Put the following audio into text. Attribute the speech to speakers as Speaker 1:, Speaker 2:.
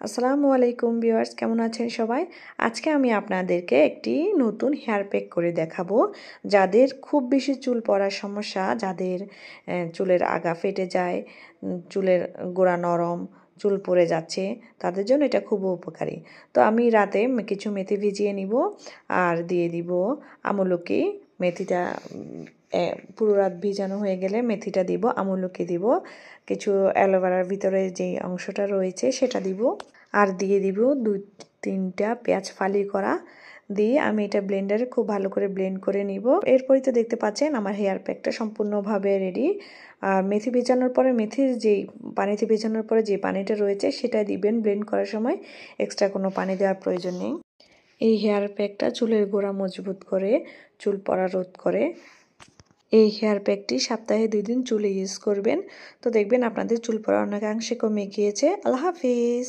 Speaker 1: আসসালামু আলাইকুম ভিউয়ার্স, কেমন আছেন সবাই? আজকে আমি আপনাদেরকে একটি নতুন হেয়ার প্যাক করে দেখাবো। যাদের খুব বেশি চুল পড়ার সমস্যা, যাদের চুলের আগা ফেটে যায়, চুলের গোড়া নরম, চুল পড়ে যাচ্ছে, তাদের জন্য এটা খুব উপকারী। তো আমি রাতে কিছু মেথি ভিজিয়ে নিব আর দিয়ে দিব আমলকি। মেথিটা পুরো রাত ভিজানো হয়ে গেলে মেথিটা দিব, আমলকি দিব, কিছু অ্যালোভেরার ভিতরে যে অংশটা রয়েছে সেটা দিব, আর দিয়ে দিব 2-3টা পেঁয়াজ ফালি করা। দিয়ে আমি এটা ব্লেন্ডারে খুব ভালো করে ব্লেন্ড করে নিব। এরপরই তো দেখতে পাচ্ছেন আমার হেয়ার প্যাকটা সম্পূর্ণভাবে রেডি। আর মেথি ভেজানোর পরে পানিতে ভেজানোর পরে যে পানিটা রয়েছে সেটা দিবেন ব্লেন্ড করার সময়, এক্সট্রা কোনো পানি দেওয়ার প্রয়োজন নেই। এই হেয়ার প্যাকটা চুলের গোড়া মজবুত করে, চুল পড়া রোধ করে। এই হেয়ার প্যাকটি সপ্তাহে 2 দিন চুলে ইউজ করবেন, তো দেখবেন আপনাদের চুল পড়া অনেকাংশে কমে গিয়েছে। আল্লাহ হাফিজ।